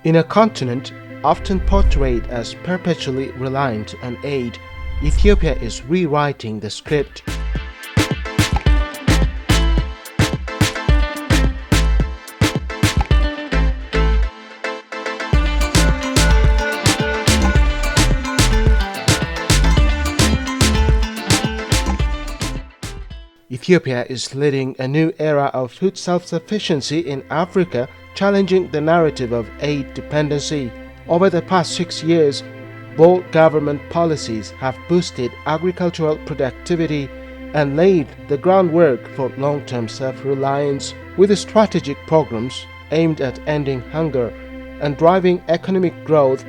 In a continent often portrayed as perpetually reliant on aid, Ethiopia is rewriting the script. Ethiopia is leading a new era of food self-sufficiency in Africa, challenging the narrative of aid dependency. Over the past 6 years, bold government policies have boosted agricultural productivity and laid the groundwork for long-term self-reliance. With strategic programs aimed at ending hunger and driving economic growth,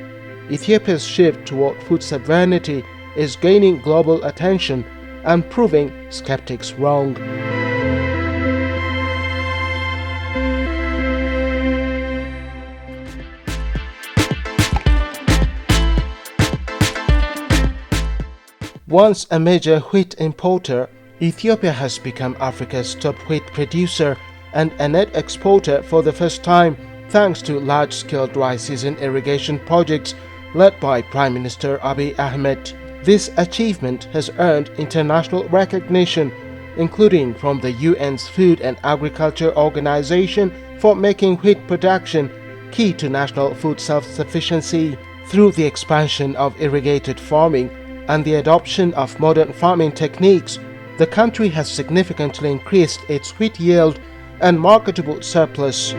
Ethiopia's shift toward food sovereignty is gaining global attention and proving skeptics wrong. Once a major wheat importer, Ethiopia has become Africa's top wheat producer and a net exporter for the first time, thanks to large-scale dry season irrigation projects led by Prime Minister Abiy Ahmed. This achievement has earned international recognition, including from the UN's Food and Agriculture Organization, for making wheat production key to national food self-sufficiency. Through the expansion of irrigated farming and the adoption of modern farming techniques, the country has significantly increased its wheat yield and marketable surplus.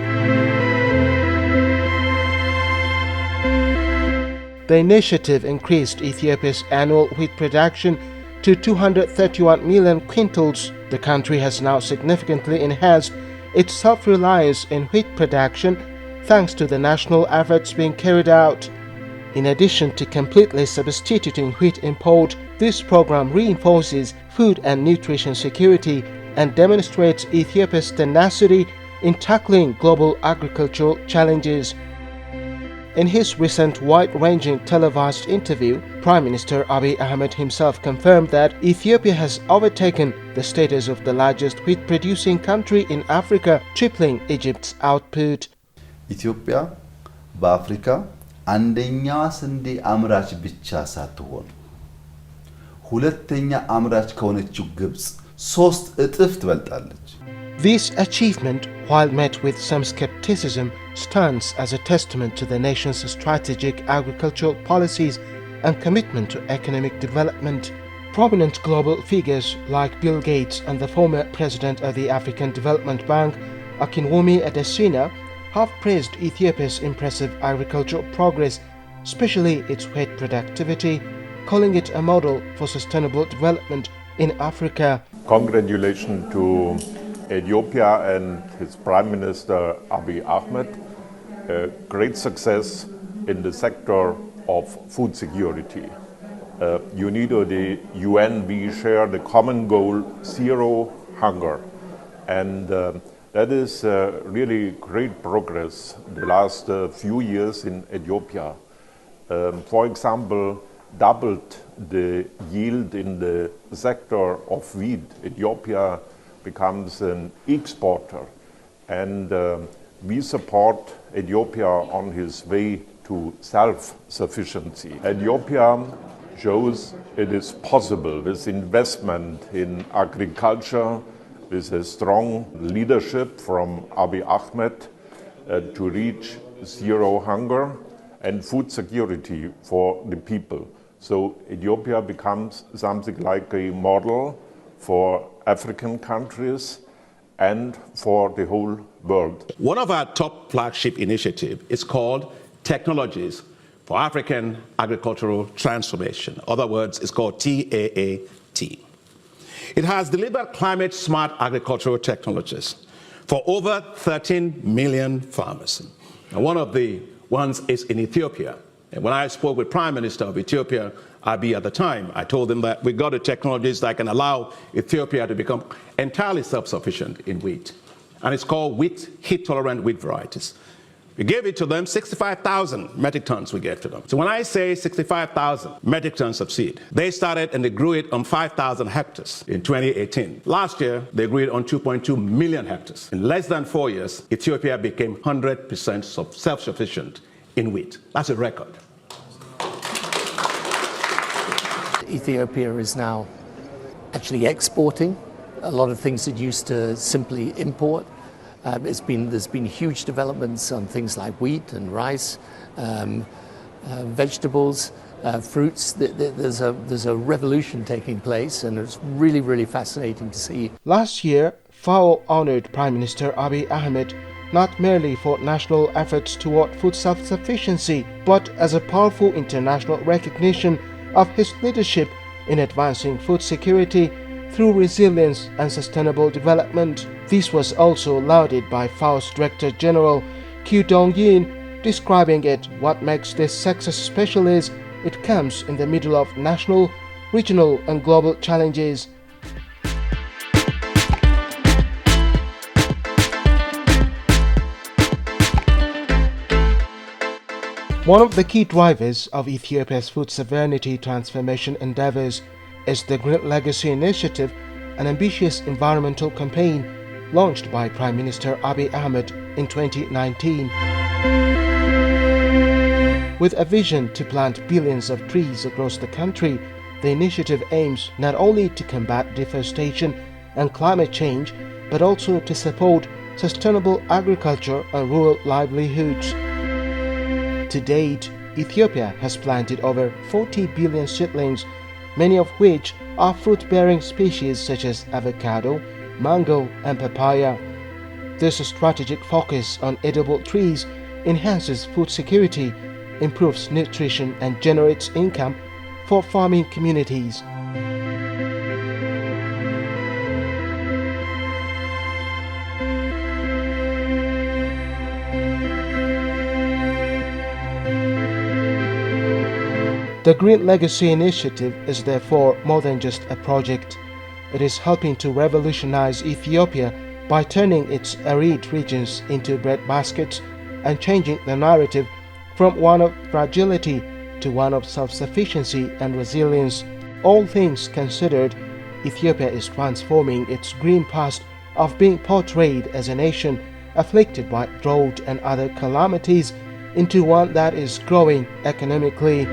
The initiative increased Ethiopia's annual wheat production to 231 million quintals. The country has now significantly enhanced its self-reliance in wheat production thanks to the national efforts being carried out. In addition to completely substituting wheat import, this program reinforces food and nutrition security and demonstrates Ethiopia's tenacity in tackling global agricultural challenges. In his recent wide-ranging televised interview, Prime Minister Abiy Ahmed himself confirmed that Ethiopia has overtaken the status of the largest wheat-producing country in Africa, tripling Egypt's output. ኢትዮጵያ በአፍሪካ አንደኛዋ ስንዴ አምራች ብቻ ሳትሆን ሁለተኛ አምራች ከሆነችው ግብጽ 3 እጥፍ ትበልጣለች። This achievement, while met with some skepticism, stands as a testament to the nation's strategic agricultural policies and commitment to economic development. Prominent global figures like Bill Gates and the former president of the African Development Bank, Akinwumi Adesina, have praised Ethiopia's impressive agricultural progress, especially its wheat productivity, calling it a model for sustainable development in Africa. Congratulations to Ethiopia and his Prime Minister Abiy Ahmed. Great success in the sector of food security. The UN, we share the common goal, zero hunger. And that is really great progress the last few years in Ethiopia. For example, doubled the yield in the sector of wheat. Ethiopia becomes an exporter, and we support Ethiopia on his way to self-sufficiency. Ethiopia shows it is possible with investment in agriculture, with a strong leadership from Abiy Ahmed to reach zero hunger and food security for the people. So Ethiopia becomes something like a model for African countries and for the whole world. One of our top flagship initiatives is called Technologies for African Agricultural Transformation. In other words, it's called TAAT. It has delivered climate-smart agricultural technologies for over 13 million farmers. And one of the ones is in Ethiopia. And when I spoke with Prime Minister of Ethiopia, Abiy at the time, I told him that we got the technologies that can allow Ethiopia to become entirely self-sufficient in wheat. And it's called heat-tolerant wheat varieties. We gave it to them, 65,000 metric tons we gave to them. So when I say 65,000 metric tons of seed, they started and they grew it on 5,000 hectares in 2018. Last year, they grew it on 2.2 million hectares. In less than 4 years, Ethiopia became 100% self-sufficient in wheat. That's a record. Ethiopia is now actually exporting a lot of things it used to simply import. There's been huge developments on things like wheat and rice, vegetables, fruits. There's a revolution taking place, and it's really, really fascinating to see. Last year, FAO honored Prime Minister Abiy Ahmed not merely for national efforts toward food self-sufficiency, but as a powerful international recognition of his leadership in advancing food security through resilience and sustainable development. This was also lauded by FAO's Director General Q Dong-yin, describing it what makes this success special is it comes in the middle of national, regional and global challenges. One of the key drivers of Ethiopia's food sovereignty transformation endeavors is the Green Legacy Initiative, an ambitious environmental campaign launched by Prime Minister Abiy Ahmed in 2019. With a vision to plant billions of trees across the country, the initiative aims not only to combat deforestation and climate change, but also to support sustainable agriculture and rural livelihoods. To date, Ethiopia has planted over 40 billion seedlings, many of which are fruit-bearing species such as avocado, mango, and papaya. This strategic focus on edible trees enhances food security, improves nutrition, and generates income for farming communities. The Green Legacy Initiative is therefore more than just a project. It is helping to revolutionize Ethiopia by turning its arid regions into breadbaskets and changing the narrative from one of fragility to one of self-sufficiency and resilience. All things considered, Ethiopia is transforming its green past of being portrayed as a nation afflicted by drought and other calamities into one that is growing economically.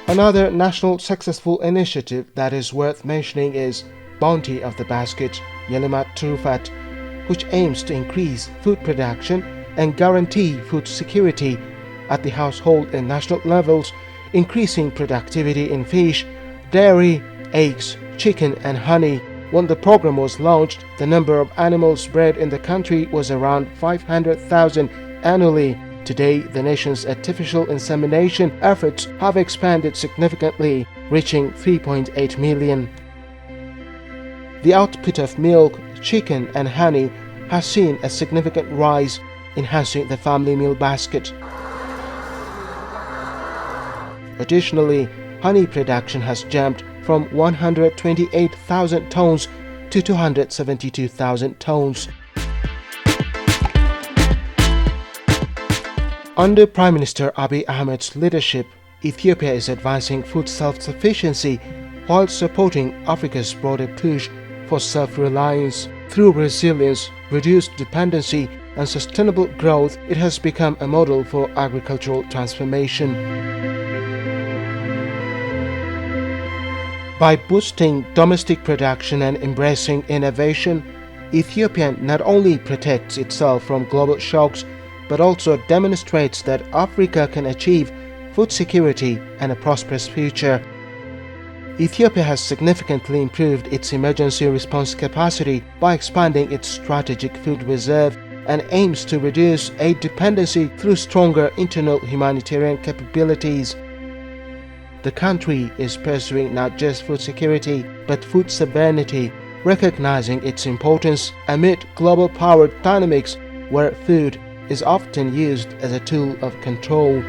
Another national successful initiative that is worth mentioning is Bounty of the Basket, Yelimat Trufat, which aims to increase food production and guarantee food security at the household and national levels, increasing productivity in fish, dairy, eggs, chicken and honey. When the program was launched, the number of animals bred in the country was around 500,000 annually. Today, the nation's artificial insemination efforts have expanded significantly, reaching 3.8 million. The output of milk, chicken and honey has seen a significant rise, enhancing the family meal basket. Additionally, honey production has jumped from 128,000 tons to 272,000 tons. Under Prime Minister Abiy Ahmed's leadership, Ethiopia is advancing food self-sufficiency while supporting Africa's broader push for self-reliance. Through resilience, reduced dependency, and sustainable growth, it has become a model for agricultural transformation. By boosting domestic production and embracing innovation, Ethiopia not only protects itself from global shocks, but also demonstrates that Africa can achieve food security and a prosperous future. Ethiopia has significantly improved its emergency response capacity by expanding its strategic food reserve and aims to reduce aid dependency through stronger internal humanitarian capabilities. The country is pursuing not just food security, but food sovereignty, recognizing its importance amid global power dynamics where food is often used as a tool of control.